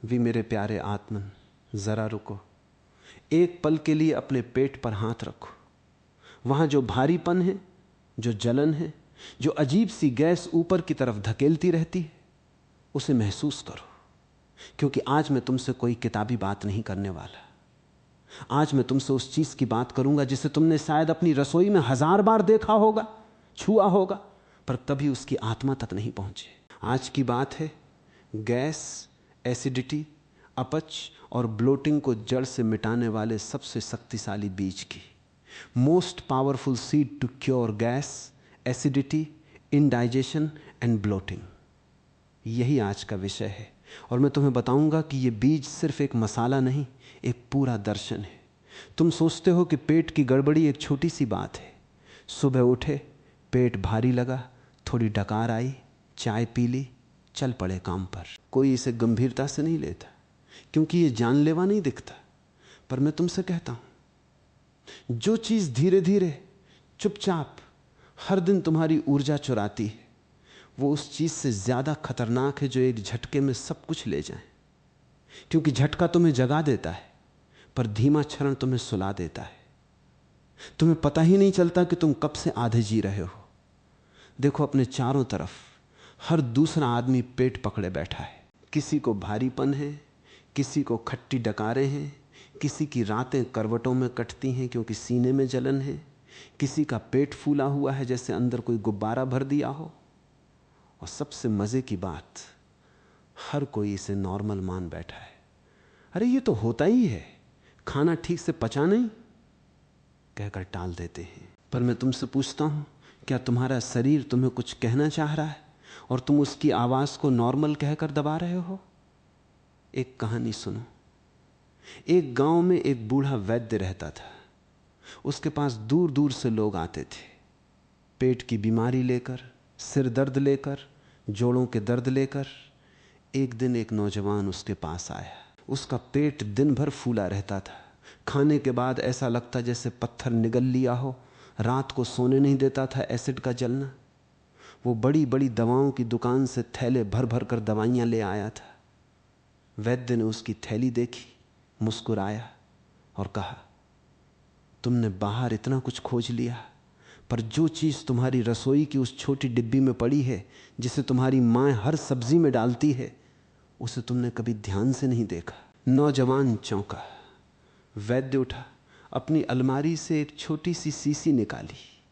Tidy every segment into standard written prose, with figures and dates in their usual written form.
We मेरे प्यारे आत्मन, जरा रुको, एक पल के लिए अपने पेट पर हाथ रखो। वहां जो भारीपन है, जो जलन है, जो अजीब सी गैस ऊपर की तरफ धकेलती रहती है, उसे महसूस करो। क्योंकि आज मैं तुमसे कोई किताबी बात नहीं करने वाला। आज मैं तुमसे उस चीज की बात करूंगा जिसे तुमने शायद अपनी रसोई में 1000 बार देखा होगा, छुआ होगा, पर कभी उसकी आत्मा तक नहीं पहुंचे। आज की बात है गैस, एसिडिटी, अपच और ब्लोटिंग को जड़ से मिटाने वाले सबसे शक्तिशाली बीज की। Most powerful seed to cure gas, acidity, indigestion and bloating. यही आज का विषय है। और मैं तुम्हें बताऊंगा कि यह बीज सिर्फ एक मसाला नहीं, एक पूरा दर्शन है। तुम सोचते हो कि पेट की गड़बड़ी एक छोटी सी बात है। सुबह उठे, पेट भारी लगा, थोड़ी डकार आई, चाय पी ली, चल पड़े काम पर। कोई इसे गंभीरता से नहीं लेता क्योंकि ये जानलेवा नहीं दिखता। पर मैं तुमसे कहता हूं, जो चीज धीरे धीरे चुपचाप हर दिन तुम्हारी ऊर्जा चुराती है, वो उस चीज से ज्यादा खतरनाक है जो एक झटके में सब कुछ ले जाए। क्योंकि झटका तुम्हें जगा देता है, पर धीमा क्षण तुम्हें सुला देता है। तुम्हें पता ही नहीं चलता कि तुम कब से आधे जी रहे हो। देखो अपने चारों तरफ हर दूसरा आदमी पेट पकड़े बैठा है। किसी को भारीपन है, किसी को खट्टी डकारें हैं, किसी की रातें करवटों में कटती हैं क्योंकि सीने में जलन है, किसी का पेट फूला हुआ है जैसे अंदर कोई गुब्बारा भर दिया हो। और सबसे मजे की बात, हर कोई इसे नॉर्मल मान बैठा है। अरे ये तो होता ही है, खाना ठीक से पचा नहीं, कहकर टाल देते हैं। पर मैं तुमसे पूछता हूं, क्या तुम्हारा शरीर तुम्हें कुछ कहना चाह रहा है और तुम उसकी आवाज को नॉर्मल कहकर दबा रहे हो? एक कहानी सुनो। एक गांव में एक बूढ़ा वैद्य रहता था। उसके पास दूर दूर से लोग आते थे, पेट की बीमारी लेकर, सिर दर्द लेकर, जोड़ों के दर्द लेकर। एक दिन एक नौजवान उसके पास आया। उसका पेट दिन भर फूला रहता था। खाने के बाद ऐसा लगता जैसे पत्थर निगल लिया हो। रात को सोने नहीं देता था एसिड का जलना। वो बड़ी बड़ी दवाओं की दुकान से थैले भर भर कर दवाइयां ले आया था। वैद्य ने उसकी थैली देखी, मुस्कुराया और कहा, तुमने बाहर इतना कुछ खोज लिया, पर जो चीज तुम्हारी रसोई की उस छोटी डिब्बी में पड़ी है, जिसे तुम्हारी माँ हर सब्जी में डालती है, उसे तुमने कभी ध्यान से नहीं देखा। नौजवान चौंका। वैद्य उठा, अपनी अलमारी से एक छोटी सी शीशी निकाली।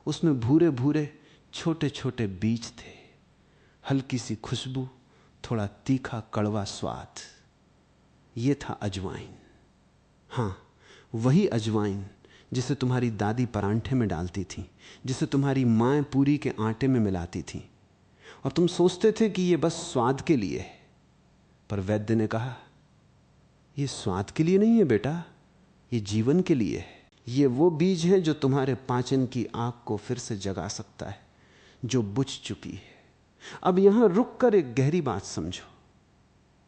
उसमें भूरे भूरे छोटे छोटे बीज थे, हल्की सी खुशबू, थोड़ा तीखा कड़वा स्वाद। यह था अजवाइन। हां, वही अजवाइन जिसे तुम्हारी दादी परांठे में डालती थी, जिसे तुम्हारी माँ पूरी के आटे में मिलाती थी। और तुम सोचते थे कि यह बस स्वाद के लिए है। पर वैद्य ने कहा, यह स्वाद के लिए नहीं है बेटा, यह जीवन के लिए है। यह वो बीज है जो तुम्हारे पाचन की आग को फिर से जगा सकता है, जो बुझ चुकी है। अब यहां रुक कर एक गहरी बात समझो।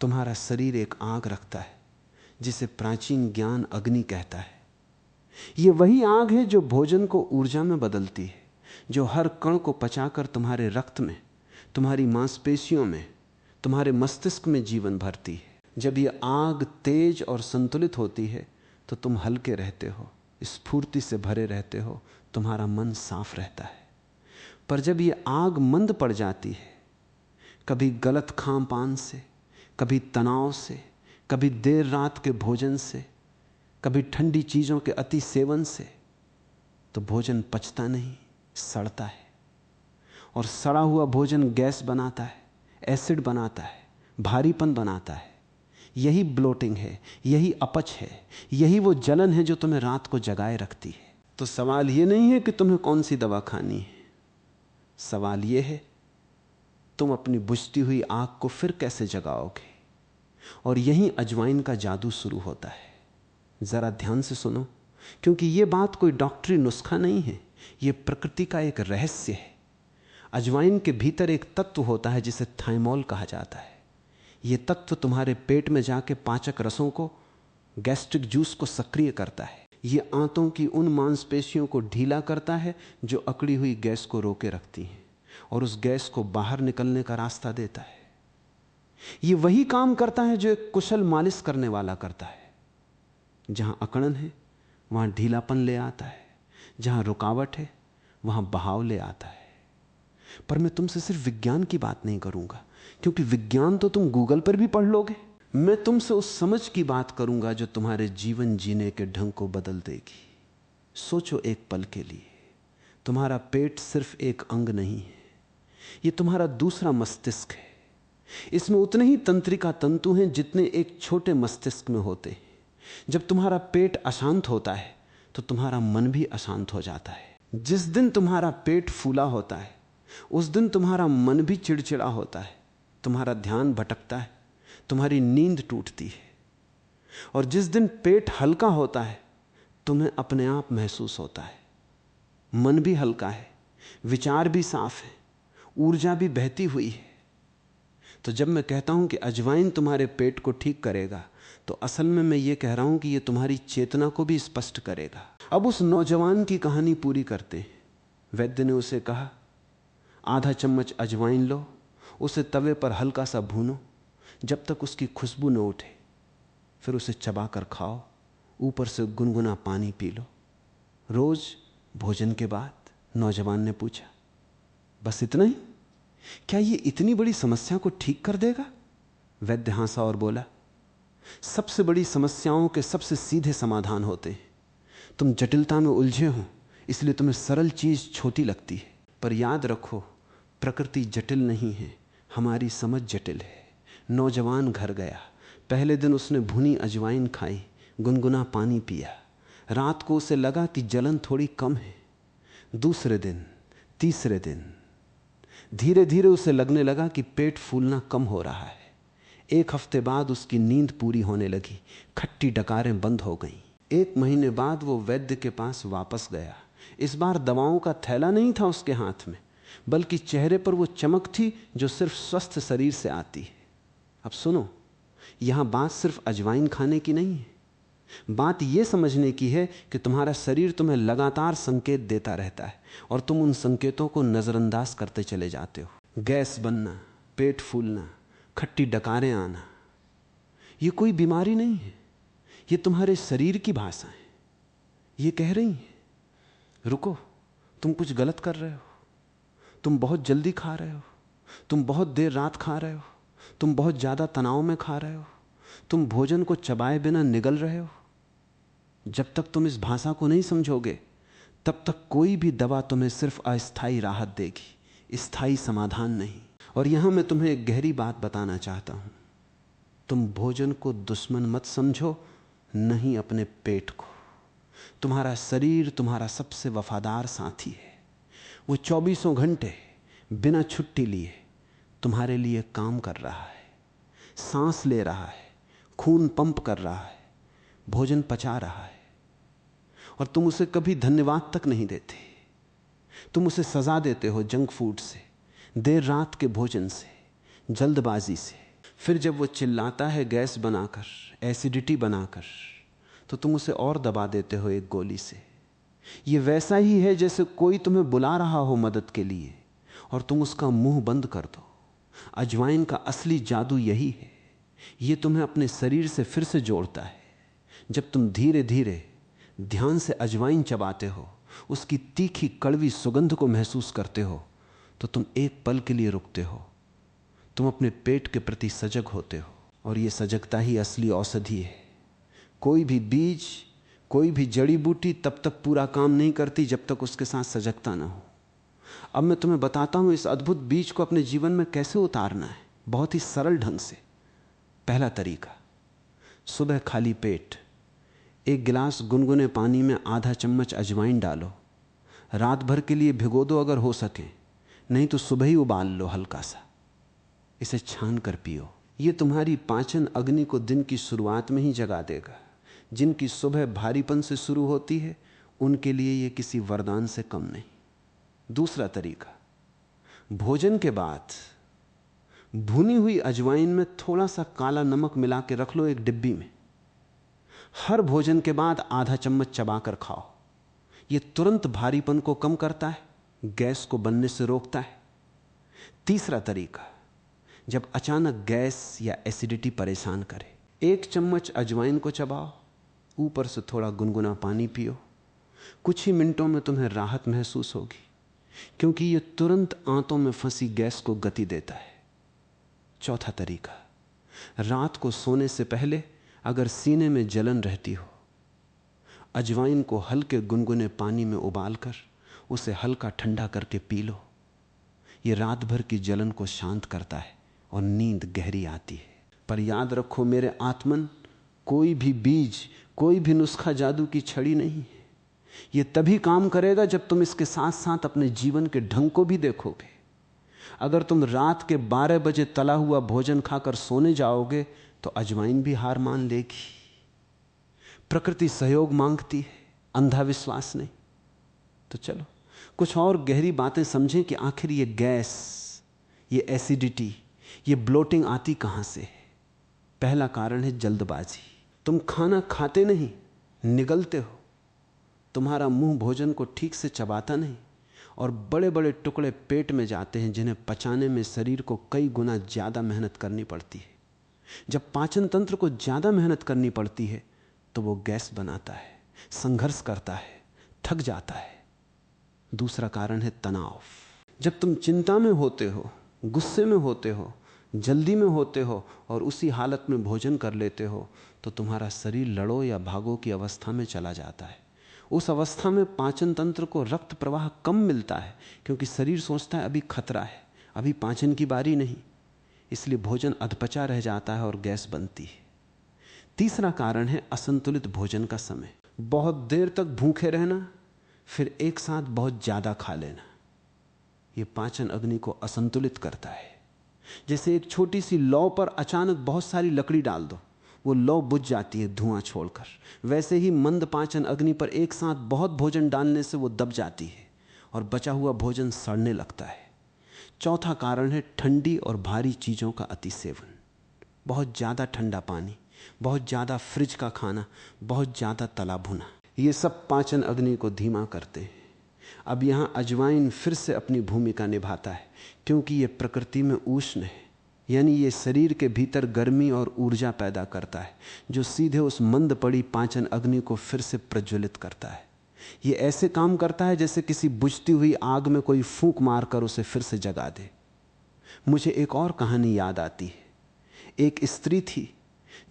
तुम्हारा शरीर एक आग रखता है जिसे प्राचीन ज्ञान अग्नि कहता है। यह वही आग है जो भोजन को ऊर्जा में बदलती है, जो हर कण को पचाकर तुम्हारे रक्त में, तुम्हारी मांसपेशियों में, तुम्हारे मस्तिष्क में जीवन भरती है। जब यह आग तेज और संतुलित होती है तो तुम हल्के रहते हो, स्फूर्ति से भरे रहते हो, तुम्हारा मन साफ रहता है। पर जब यह आग मंद पड़ जाती है, कभी गलत खान पान से, कभी तनाव से, कभी देर रात के भोजन से, कभी ठंडी चीजों के अति सेवन से, तो भोजन पचता नहीं, सड़ता है। और सड़ा हुआ भोजन गैस बनाता है, एसिड बनाता है, भारीपन बनाता है। यही ब्लोटिंग है, यही अपच है, यही वो जलन है जो तुम्हें रात को जगाए रखती है। तो सवाल यह नहीं है कि तुम्हें कौन सी दवा खानी है, सवाल यह है तुम अपनी बुझती हुई आग को फिर कैसे जगाओगे। और यही अजवाइन का जादू शुरू होता है। जरा ध्यान से सुनो, क्योंकि यह बात कोई डॉक्टरी नुस्खा नहीं है, यह प्रकृति का एक रहस्य है। अजवाइन के भीतर एक तत्व होता है जिसे थाइमोल कहा जाता है। यह तत्व तुम्हारे पेट में जाके पाचक रसों को, गैस्ट्रिक जूस को सक्रिय करता है। यह आंतों की उन मांसपेशियों को ढीला करता है जो अकड़ी हुई गैस को रोके रखती हैं, और उस गैस को बाहर निकलने का रास्ता देता है। ये वही काम करता है जो एक कुशल मालिश करने वाला करता है। जहां अकड़न है वहां ढीलापन ले आता है, जहां रुकावट है वहां बहाव ले आता है। पर मैं तुमसे सिर्फ विज्ञान की बात नहीं करूंगा, क्योंकि विज्ञान तो तुम गूगल पर भी पढ़ लोगे। मैं तुमसे उस समझ की बात करूंगा जो तुम्हारे जीवन जीने के ढंग को बदल देगी। सोचो एक पल के लिए, तुम्हारा पेट सिर्फ एक अंग नहीं है, यह तुम्हारा दूसरा मस्तिष्क है। इसमें उतने ही तंत्रिका तंतु हैं जितने एक छोटे मस्तिष्क में होते हैं। जब तुम्हारा पेट अशांत होता है तो तुम्हारा मन भी अशांत हो जाता है। जिस दिन तुम्हारा पेट फूला होता है उस दिन तुम्हारा मन भी चिड़चिड़ा होता है, तुम्हारा ध्यान भटकता है, तुम्हारी नींद टूटती है। और जिस दिन पेट हल्का होता है तुम्हें अपने आप महसूस होता है, मन भी हल्का है, विचार भी साफ है, ऊर्जा भी बहती हुई है। तो जब मैं कहता हूं कि अजवाइन तुम्हारे पेट को ठीक करेगा, तो असल में मैं ये कह रहा हूं कि ये तुम्हारी चेतना को भी स्पष्ट करेगा। अब उस नौजवान की कहानी पूरी करते हैं। वैद्य ने उसे कहा, आधा चम्मच अजवाइन लो, उसे तवे पर हल्का सा भूनो जब तक उसकी खुशबू न उठे, फिर उसे चबा कर खाओ, ऊपर से गुनगुना पानी पी लो रोज भोजन के बाद। नौजवान ने पूछा, बस इतना ही? क्या ये इतनी बड़ी समस्या को ठीक कर देगा? वैद्य हंसा और बोला, सबसे बड़ी समस्याओं के सबसे सीधे समाधान होते हैं। तुम जटिलता में उलझे हो इसलिए तुम्हें सरल चीज छोटी लगती है, पर याद रखो प्रकृति जटिल नहीं है, हमारी समझ जटिल है। नौजवान घर गया। पहले दिन उसने भुनी अजवाइन खाई, गुनगुना पानी पिया। रात को उसे लगा कि जलन थोड़ी कम है। दूसरे दिन, तीसरे दिन, धीरे धीरे उसे लगने लगा कि पेट फूलना कम हो रहा है। एक हफ्ते बाद उसकी नींद पूरी होने लगी, खट्टी डकारें बंद हो गईं। 1 महीने बाद वो वैद्य के पास वापस गया। इस बार दवाओं का थैला नहीं था उसके हाथ में, बल्कि चेहरे पर वो चमक थी जो सिर्फ स्वस्थ शरीर से आती है। अब सुनो, यहां बात सिर्फ अजवाइन खाने की नहीं है, बात यह समझने की है कि तुम्हारा शरीर तुम्हें लगातार संकेत देता रहता है और तुम उन संकेतों को नजरअंदाज करते चले जाते हो। गैस बनना, पेट फूलना, खट्टी डकारें आना, यह कोई बीमारी नहीं है, यह तुम्हारे शरीर की भाषा है। ये कह रही है, रुको, तुम कुछ गलत कर रहे हो, तुम बहुत जल्दी खा रहे हो, तुम बहुत देर रात खा रहे हो, तुम बहुत ज्यादा तनाव में खा रहे हो, तुम भोजन को चबाए बिना निगल रहे हो। जब तक तुम इस भाषा को नहीं समझोगे तब तक कोई भी दवा तुम्हें सिर्फ अस्थायी राहत देगी, स्थायी समाधान नहीं। और यहां मैं तुम्हें एक गहरी बात बताना चाहता हूं, तुम भोजन को दुश्मन मत समझो, नहीं अपने पेट को। तुम्हारा शरीर तुम्हारा सबसे वफादार साथी है। वो 24 घंटे बिना छुट्टी लिए तुम्हारे लिए काम कर रहा है, सांस ले रहा है, खून पंप कर रहा है, भोजन पचा रहा है, और तुम उसे कभी धन्यवाद तक नहीं देते। तुम उसे सजा देते हो जंक फूड से, देर रात के भोजन से, जल्दबाजी से। फिर जब वो चिल्लाता है गैस बनाकर, एसिडिटी बनाकर, तो तुम उसे और दबा देते हो एक गोली से। ये वैसा ही है जैसे कोई तुम्हें बुला रहा हो मदद के लिए और तुम उसका मुंह बंद कर दो। अजवाइन का असली जादू यही है, ये तुम्हें अपने शरीर से फिर से जोड़ता है। जब तुम धीरे धीरे ध्यान से अजवाइन चबाते हो, उसकी तीखी कड़वी सुगंध को महसूस करते हो, तो तुम एक पल के लिए रुकते हो, तुम अपने पेट के प्रति सजग होते हो। और ये सजगता ही असली औषधि है। कोई भी बीज, कोई भी जड़ी बूटी तब तक पूरा काम नहीं करती जब तक उसके साथ सजगता ना हो। अब मैं तुम्हें बताता हूं इस अद्भुत बीज को अपने जीवन में कैसे उतारना है, बहुत ही सरल ढंग से। पहला तरीका, सुबह खाली पेट 1 गिलास गुनगुने पानी में आधा चम्मच अजवाइन डालो, रात भर के लिए भिगो दो अगर हो सके, नहीं तो सुबह ही उबाल लो हल्का सा, इसे छान कर पियो। ये तुम्हारी पाचन अग्नि को दिन की शुरुआत में ही जगा देगा। जिनकी सुबह भारीपन से शुरू होती है उनके लिए ये किसी वरदान से कम नहीं। दूसरा तरीका, भोजन के बाद भुनी हुई अजवाइन में थोड़ा सा काला नमक मिला के रख लो एक डिब्बी में। हर भोजन के बाद आधा चम्मच चबाकर खाओ। यह तुरंत भारीपन को कम करता है, गैस को बनने से रोकता है। तीसरा तरीका, जब अचानक गैस या एसिडिटी परेशान करे। 1 चम्मच अजवाइन को चबाओ, ऊपर से थोड़ा गुनगुना पानी पियो। कुछ ही मिनटों में तुम्हें राहत महसूस होगी, क्योंकि यह तुरंत आंतों में फंसी गैस को गति देता है। चौथा तरीका, रात को सोने से पहले अगर सीने में जलन रहती हो, अजवाइन को हल्के गुनगुने पानी में उबालकर उसे हल्का ठंडा करके पी लो। यह रात भर की जलन को शांत करता है और नींद गहरी आती है। पर याद रखो मेरे आत्मन, कोई भी बीज, कोई भी नुस्खा जादू की छड़ी नहीं है। यह तभी काम करेगा जब तुम इसके साथ साथ अपने जीवन के ढंग को भी देखोगे। अगर तुम रात के 12 बजे तला हुआ भोजन खाकर सोने जाओगे तो अजवाइन भी हार मान लेगी। प्रकृति सहयोग मांगती है, अंधा विश्वास नहीं। तो चलो कुछ और गहरी बातें समझें कि आखिर ये गैस, ये एसिडिटी, ये ब्लोटिंग आती कहां से है। पहला कारण है जल्दबाजी। तुम खाना खाते नहीं, निगलते हो। तुम्हारा मुंह भोजन को ठीक से चबाता नहीं और बड़े बड़े टुकड़े पेट में जाते हैं, जिन्हें पचाने में शरीर को कई गुना ज्यादा मेहनत करनी पड़ती है। जब पाचन तंत्र को ज्यादा मेहनत करनी पड़ती है तो वो गैस बनाता है, संघर्ष करता है, थक जाता है। दूसरा कारण है तनाव। जब तुम चिंता में होते हो, गुस्से में होते हो, जल्दी में होते हो और उसी हालत में भोजन कर लेते हो तो तुम्हारा शरीर लड़ो या भागो की अवस्था में चला जाता है। उस अवस्था में पाचन तंत्र को रक्त प्रवाह कम मिलता है, क्योंकि शरीर सोचता है अभी खतरा है, अभी पाचन की बारी नहीं। इसलिए भोजन अधपचा रह जाता है और गैस बनती है। तीसरा कारण है असंतुलित भोजन का समय। बहुत देर तक भूखे रहना, फिर एक साथ बहुत ज्यादा खा लेना, यह पाचन अग्नि को असंतुलित करता है। जैसे एक छोटी सी लौ पर अचानक बहुत सारी लकड़ी डाल दो, वो लौ बुझ जाती है धुआं छोड़कर। वैसे ही मंद पाचन अग्नि पर एक साथ बहुत भोजन डालने से वो दब जाती है और बचा हुआ भोजन सड़ने लगता है। चौथा कारण है ठंडी और भारी चीजों का अति सेवन। बहुत ज्यादा ठंडा पानी, बहुत ज्यादा फ्रिज का खाना, बहुत ज्यादा तला भुना, ये सब पाचन अग्नि को धीमा करते हैं। अब यहां अजवाइन फिर से अपनी भूमिका निभाता है, क्योंकि यह प्रकृति में उष्ण है, यानी ये शरीर के भीतर गर्मी और ऊर्जा पैदा करता है, जो सीधे उस मंद पड़ी पाचन अग्नि को फिर से प्रज्वलित करता है। ये ऐसे काम करता है जैसे किसी बुझती हुई आग में कोई फूंक मारकर उसे फिर से जगा दे। मुझे एक और कहानी याद आती है। एक स्त्री थी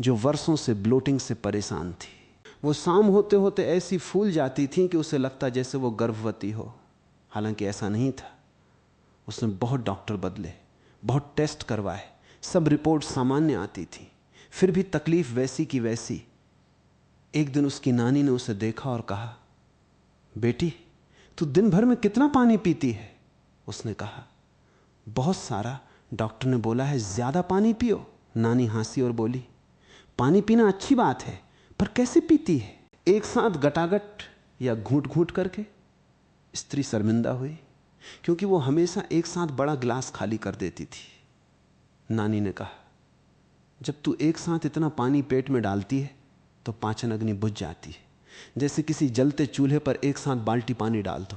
जो वर्षों से ब्लोटिंग से परेशान थी। वो शाम होते होते ऐसी फूल जाती थी कि उसे लगता जैसे वो गर्भवती हो। हालांकि ऐसा नहीं था। उसने बहुत डॉक्टर बदले, बहुत टेस्ट करवाए, सब रिपोर्ट सामान्य आती थी, फिर भी तकलीफ वैसी की वैसी। एक दिन उसकी नानी ने उसे देखा और कहा, बेटी तू दिन भर में कितना पानी पीती है? उसने कहा, बहुत सारा। डॉक्टर ने बोला है ज्यादा पानी पियो। नानी हंसी और बोली, पानी पीना अच्छी बात है, पर कैसे पीती है? एक साथ गटागट या घूंट घूंट करके? स्त्री शर्मिंदा हुई, क्योंकि वो हमेशा एक साथ बड़ा गिलास खाली कर देती थी। नानी ने कहा, जब तू एक साथ इतना पानी पेट में डालती है तो पाचन अग्नि बुझ जाती है। जैसे किसी जलते चूल्हे पर एक साथ बाल्टी पानी डाल दो,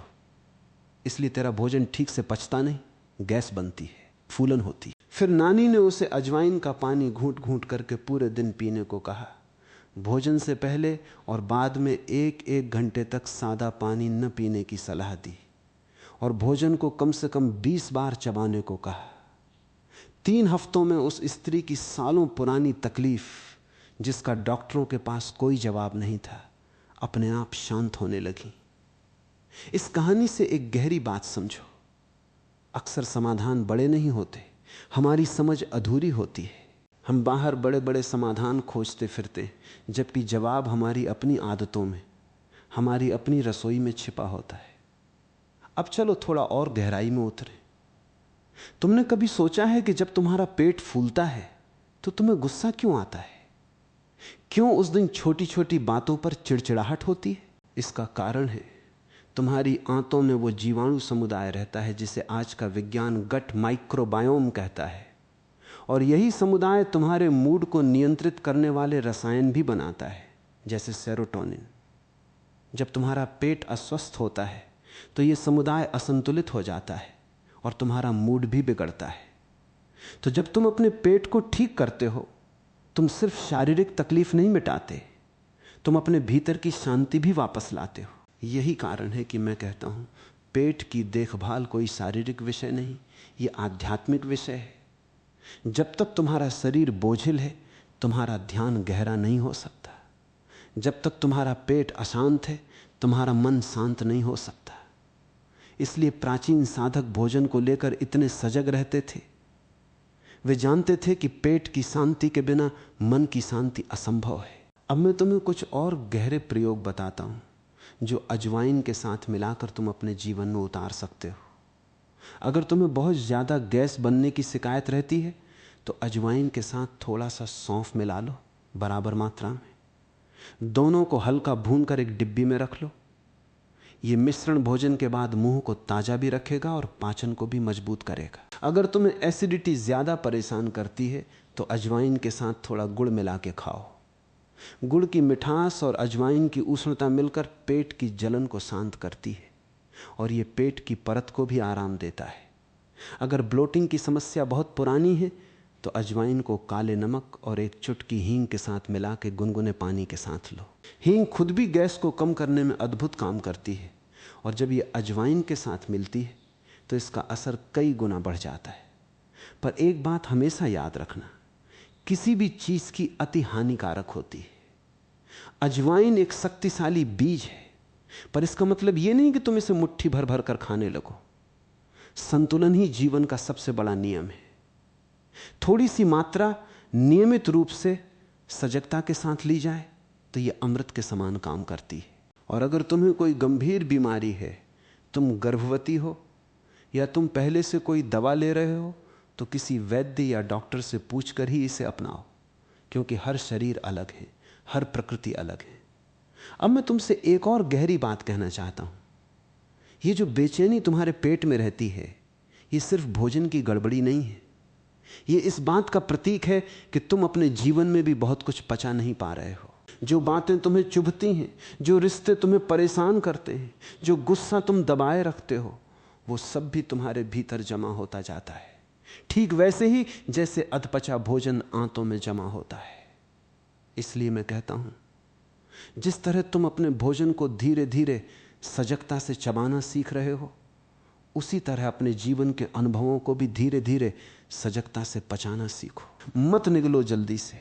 इसलिए तेरा भोजन ठीक से पचता नहीं, गैस बनती है, फूलन होती है। फिर नानी ने उसे अजवाइन का पानी घूंट घूंट करके पूरे दिन पीने को कहा। भोजन से पहले और बाद में 1-1 घंटे तक सादा पानी न पीने की सलाह दी और भोजन को कम से कम 20 बार चबाने को कहा। 3 हफ्तों में उस स्त्री की सालों पुरानी तकलीफ, जिसका डॉक्टरों के पास कोई जवाब नहीं था, अपने आप शांत होने लगी। इस कहानी से एक गहरी बात समझो। अक्सर समाधान बड़े नहीं होते, हमारी समझ अधूरी होती है। हम बाहर बड़े बड़े समाधान खोजते फिरते, जबकि जवाब हमारी अपनी आदतों में, हमारी अपनी रसोई में छिपा होता है। अब चलो थोड़ा और गहराई में उतरे। तुमने कभी सोचा है कि जब तुम्हारा पेट फूलता है तो तुम्हें गुस्सा क्यों आता है? क्यों उस दिन छोटी छोटी बातों पर चिड़चिड़ाहट होती है? इसका कारण है तुम्हारी आंतों में वो जीवाणु समुदाय रहता है जिसे आज का विज्ञान गट माइक्रोबायोम कहता है, और यही समुदाय तुम्हारे मूड को नियंत्रित करने वाले रसायन भी बनाता है, जैसे सेरोटोनिन। जब तुम्हारा पेट अस्वस्थ होता है तो यह समुदाय असंतुलित हो जाता है और तुम्हारा मूड भी बिगड़ता है। तो जब तुम अपने पेट को ठीक करते हो, तुम सिर्फ शारीरिक तकलीफ नहीं मिटाते, तुम अपने भीतर की शांति भी वापस लाते हो। यही कारण है कि मैं कहता हूं पेट की देखभाल कोई शारीरिक विषय नहीं, ये आध्यात्मिक विषय है। जब तक तुम्हारा शरीर बोझिल है, तुम्हारा ध्यान गहरा नहीं हो सकता। जब तक तुम्हारा पेट अशांत है, तुम्हारा मन शांत नहीं हो सकता। इसलिए प्राचीन साधक भोजन को लेकर इतने सजग रहते थे। वे जानते थे कि पेट की शांति के बिना मन की शांति असंभव है। अब मैं तुम्हें कुछ और गहरे प्रयोग बताता हूं जो अजवाइन के साथ मिलाकर तुम अपने जीवन में उतार सकते हो। अगर तुम्हें बहुत ज्यादा गैस बनने की शिकायत रहती है तो अजवाइन के साथ थोड़ा सा सौंफ मिला लो बराबर मात्रा में। दोनों को हल्का भूनकर एक डिब्बी में रख लो। यह मिश्रण भोजन के बाद मुंह को ताजा भी रखेगा और पाचन को भी मजबूत करेगा। अगर तुम्हें एसिडिटी ज्यादा परेशान करती है तो अजवाइन के साथ थोड़ा गुड़ मिला के खाओ। गुड़ की मिठास और अजवाइन की उष्णता मिलकर पेट की जलन को शांत करती है और यह पेट की परत को भी आराम देता है। अगर ब्लोटिंग की समस्या बहुत पुरानी है तो अजवाइन को काले नमक और एक चुटकी हींग के साथ मिला के गुनगुने पानी के साथ लो। हींग खुद भी गैस को कम करने में अद्भुत काम करती है और जब यह अजवाइन के साथ मिलती है तो इसका असर कई गुना बढ़ जाता है। पर एक बात हमेशा याद रखना, किसी भी चीज की अति हानिकारक होती है। अजवाइन एक शक्तिशाली बीज है, पर इसका मतलब यह नहीं कि तुम इसे मुट्ठी भर भर कर खाने लगो। संतुलन ही जीवन का सबसे बड़ा नियम है। थोड़ी सी मात्रा नियमित रूप से सजगता के साथ ली जाए तो यह अमृत के समान काम करती है। और अगर तुम्हें कोई गंभीर बीमारी है, तुम गर्भवती हो या तुम पहले से कोई दवा ले रहे हो, तो किसी वैद्य या डॉक्टर से पूछकर ही इसे अपनाओ, क्योंकि हर शरीर अलग है, हर प्रकृति अलग है। अब मैं तुमसे एक और गहरी बात कहना चाहता हूं। ये जो बेचैनी तुम्हारे पेट में रहती है, ये सिर्फ भोजन की गड़बड़ी नहीं है। ये इस बात का प्रतीक है कि तुम अपने जीवन में भी बहुत कुछ पचा नहीं पा रहे हो। जो बातें तुम्हें चुभती हैं, जो रिश्ते तुम्हें परेशान करते हैं, जो गुस्सा तुम दबाए रखते हो, वो सब भी तुम्हारे भीतर जमा होता जाता है, ठीक वैसे ही जैसे अधपचा भोजन आंतों में जमा होता है। इसलिए मैं कहता हूं, जिस तरह तुम अपने भोजन को धीरे धीरे सजगता से चबाना सीख रहे हो, उसी तरह अपने जीवन के अनुभवों को भी धीरे धीरे सजगता से पचाना सीखो। मत निगलो जल्दी से,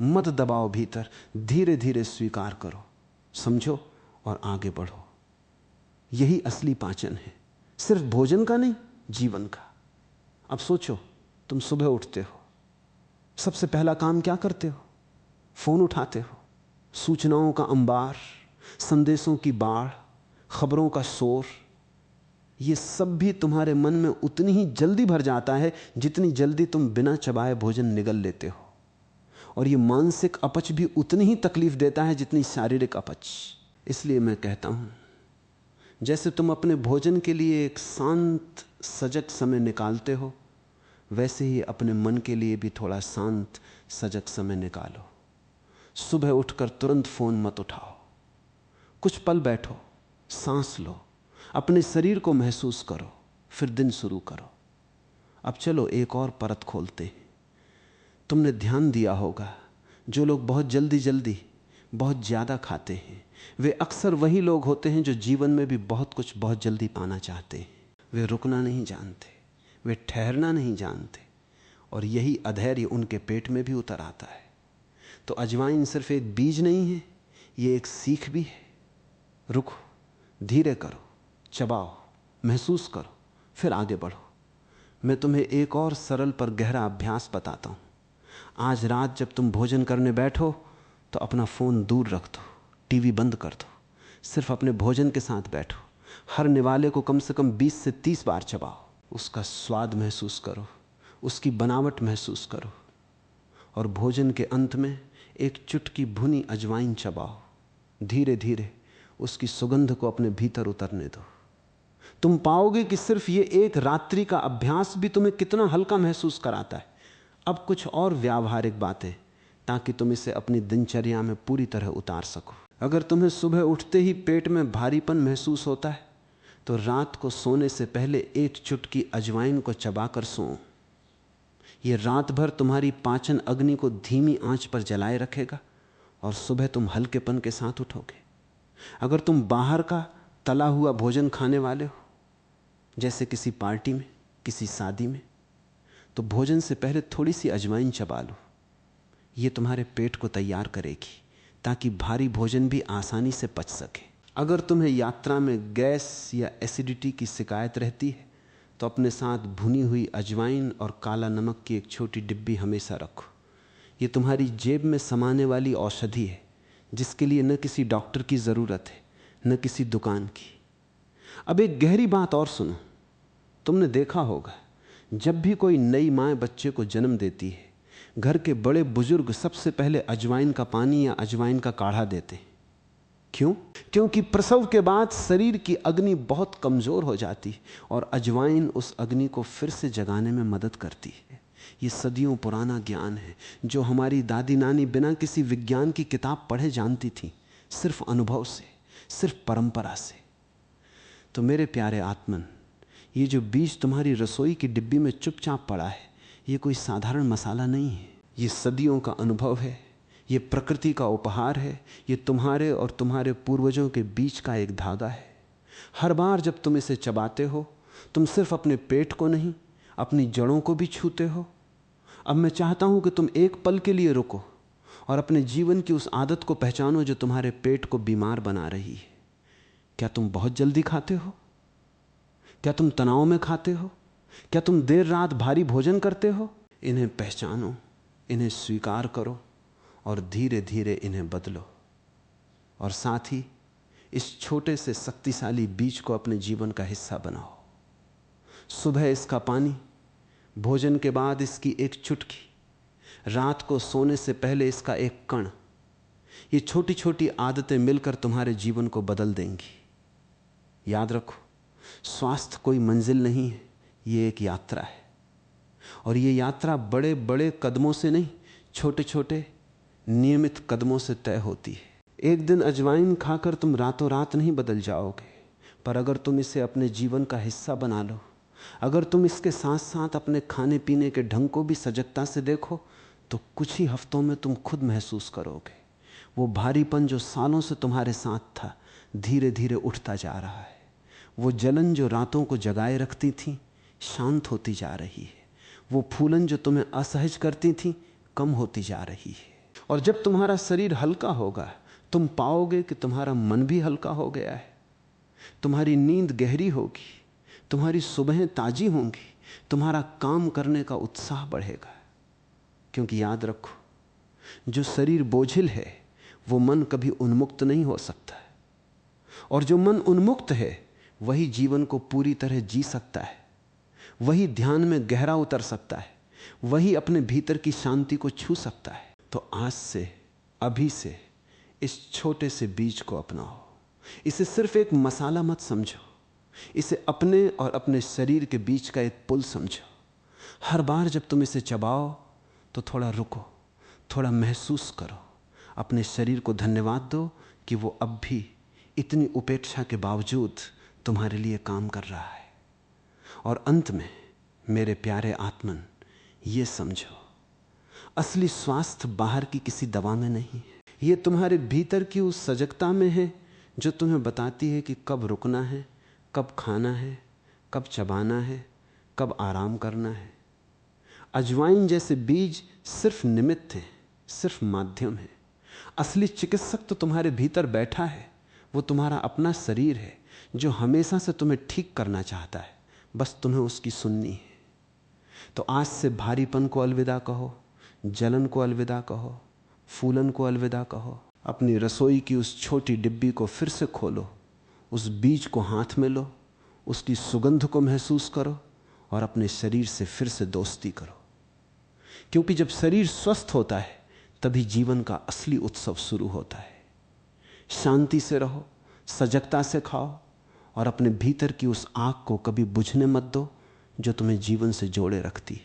मत दबाओ भीतर, धीरे धीरे स्वीकार करो, समझो और आगे बढ़ो। यही असली पाचन है, सिर्फ भोजन का नहीं, जीवन का। अब सोचो, तुम सुबह उठते हो, सबसे पहला काम क्या करते हो? फोन उठाते हो। सूचनाओं का अंबार, संदेशों की बाढ़, खबरों का शोर, ये सब भी तुम्हारे मन में उतनी ही जल्दी भर जाता है जितनी जल्दी तुम बिना चबाए भोजन निगल लेते हो। और ये मानसिक अपच भी उतनी ही तकलीफ देता है जितनी शारीरिक अपच। इसलिए मैं कहता हूं, जैसे तुम अपने भोजन के लिए एक शांत सजग समय निकालते हो, वैसे ही अपने मन के लिए भी थोड़ा शांत सजग समय निकालो। सुबह उठकर तुरंत फोन मत उठाओ, कुछ पल बैठो, सांस लो, अपने शरीर को महसूस करो, फिर दिन शुरू करो। अब चलो एक और परत खोलते हैं। तुमने ध्यान दिया होगा, जो लोग बहुत जल्दी जल्दी बहुत ज्यादा खाते हैं, वे अक्सर वही लोग होते हैं जो जीवन में भी बहुत कुछ बहुत जल्दी पाना चाहते हैं। वे रुकना नहीं जानते, वे ठहरना नहीं जानते, और यही अधैर्य उनके पेट में भी उतर आता है। तो अजवाइन सिर्फ एक बीज नहीं है, ये एक सीख भी है। रुको, धीरे करो, चबाओ, महसूस करो, फिर आगे बढ़ो। मैं तुम्हें एक और सरल पर गहरा अभ्यास बताता हूं। आज रात जब तुम भोजन करने बैठो तो अपना फोन दूर रख दो, टीवी बंद कर दो, सिर्फ अपने भोजन के साथ बैठो। हर निवाले को कम से कम 20 से 30 बार चबाओ, उसका स्वाद महसूस करो, उसकी बनावट महसूस करो, और भोजन के अंत में एक चुटकी भुनी अजवाइन चबाओ। धीरे धीरे उसकी सुगंध को अपने भीतर उतरने दो। तुम पाओगे कि सिर्फ ये एक रात्रि का अभ्यास भी तुम्हें कितना हल्का महसूस कराता है। अब कुछ और व्यावहारिक बातें, ताकि तुम इसे अपनी दिनचर्या में पूरी तरह उतार सको। अगर तुम्हें सुबह उठते ही पेट में भारीपन महसूस होता है तो रात को सोने से पहले एक चुटकी अजवाइन को चबाकर सो। ये रात भर तुम्हारी पाचन अग्नि को धीमी आंच पर जलाए रखेगा और सुबह तुम हल्केपन के साथ उठोगे। अगर तुम बाहर का तला हुआ भोजन खाने वाले हो, जैसे किसी पार्टी में, किसी शादी में, तो भोजन से पहले थोड़ी सी अजवाइन चबा लो। ये तुम्हारे पेट को तैयार करेगी ताकि भारी भोजन भी आसानी से पच सके। अगर तुम्हें यात्रा में गैस या एसिडिटी की शिकायत रहती है तो अपने साथ भुनी हुई अजवाइन और काला नमक की एक छोटी डिब्बी हमेशा रखो। ये तुम्हारी जेब में समाने वाली औषधि है जिसके लिए न किसी डॉक्टर की ज़रूरत है न किसी दुकान की। अब एक गहरी बात और सुनो। तुमने देखा होगा जब भी कोई नई माँ बच्चे को जन्म देती है, घर के बड़े बुजुर्ग सबसे पहले अजवाइन का पानी या अजवाइन का काढ़ा देते हैं। क्यों? क्योंकि प्रसव के बाद शरीर की अग्नि बहुत कमज़ोर हो जाती है और अजवाइन उस अग्नि को फिर से जगाने में मदद करती है। ये सदियों पुराना ज्ञान है जो हमारी दादी नानी बिना किसी विज्ञान की किताब पढ़े जानती थी, सिर्फ अनुभव से, सिर्फ परंपरा से। तो मेरे प्यारे आत्मन, ये जो बीज तुम्हारी रसोई की डिब्बी में चुपचाप पड़ा है, ये कोई साधारण मसाला नहीं है। ये सदियों का अनुभव है, ये प्रकृति का उपहार है, ये तुम्हारे और तुम्हारे पूर्वजों के बीच का एक धागा है। हर बार जब तुम इसे चबाते हो, तुम सिर्फ अपने पेट को नहीं, अपनी जड़ों को भी छूते हो। अब मैं चाहता हूं कि तुम एक पल के लिए रुको और अपने जीवन की उस आदत को पहचानो जो तुम्हारे पेट को बीमार बना रही है। क्या तुम बहुत जल्दी खाते हो? क्या तुम तनाव में खाते हो? क्या तुम देर रात भारी भोजन करते हो? इन्हें पहचानो, इन्हें स्वीकार करो और धीरे धीरे इन्हें बदलो। और साथ ही इस छोटे से शक्तिशाली बीज को अपने जीवन का हिस्सा बनाओ। सुबह इसका पानी, भोजन के बाद इसकी एक चुटकी, रात को सोने से पहले इसका एक कण, ये छोटी छोटी आदतें मिलकर तुम्हारे जीवन को बदल देंगी। याद रखो, स्वास्थ्य कोई मंजिल नहीं है, ये एक यात्रा है। और ये यात्रा बड़े बड़े कदमों से नहीं, छोटे छोटे नियमित कदमों से तय होती है। एक दिन अजवाइन खाकर तुम रातों रात नहीं बदल जाओगे, पर अगर तुम इसे अपने जीवन का हिस्सा बना लो, अगर तुम इसके साथ साथ अपने खाने पीने के ढंग को भी सजगता से देखो, तो कुछ ही हफ्तों में तुम खुद महसूस करोगे वो भारीपन जो सालों से तुम्हारे साथ था धीरे धीरे उठता जा रहा है। वो जलन जो रातों को जगाए रखती थी शांत होती जा रही है। वो फूलन जो तुम्हें असहज करती थी कम होती जा रही है। और जब तुम्हारा शरीर हल्का होगा, तुम पाओगे कि तुम्हारा मन भी हल्का हो गया है। तुम्हारी नींद गहरी होगी, तुम्हारी सुबहें ताजी होंगी, तुम्हारा काम करने का उत्साह बढ़ेगा। क्योंकि याद रखो, जो शरीर बोझिल है वो मन कभी उन्मुक्त नहीं हो सकता है, और जो मन उन्मुक्त है वही जीवन को पूरी तरह जी सकता है, वही ध्यान में गहरा उतर सकता है, वही अपने भीतर की शांति को छू सकता है। तो आज से, अभी से इस छोटे से बीज को अपनाओ। इसे सिर्फ एक मसाला मत समझो, इसे अपने और अपने शरीर के बीच का एक पुल समझो। हर बार जब तुम इसे चबाओ तो थोड़ा रुको, थोड़ा महसूस करो, अपने शरीर को धन्यवाद दो कि वो अब भी इतनी उपेक्षा के बावजूद तुम्हारे लिए काम कर रहा है। और अंत में मेरे प्यारे आत्मन, ये समझो, असली स्वास्थ्य बाहर की किसी दवा में नहीं है, ये तुम्हारे भीतर की उस सजगता में है जो तुम्हें बताती है कि कब रुकना है, कब खाना है, कब चबाना है, कब आराम करना है। अजवाइन जैसे बीज सिर्फ निमित्त हैं, सिर्फ माध्यम है। असली चिकित्सक तो तुम्हारे भीतर बैठा है, वो तुम्हारा अपना शरीर है जो हमेशा से तुम्हें ठीक करना चाहता है, बस तुम्हें उसकी सुननी है। तो आज से भारीपन को अलविदा कहो, जलन को अलविदा कहो, फूलन को अलविदा कहो। अपनी रसोई की उस छोटी डिब्बी को फिर से खोलो, उस बीज को हाथ में लो, उसकी सुगंध को महसूस करो और अपने शरीर से फिर से दोस्ती करो। क्योंकि जब शरीर स्वस्थ होता है तभी जीवन का असली उत्सव शुरू होता है। शांति से रहो, सजगता से खाओ और अपने भीतर की उस आग को कभी बुझने मत दो जो तुम्हें जीवन से जोड़े रखती है।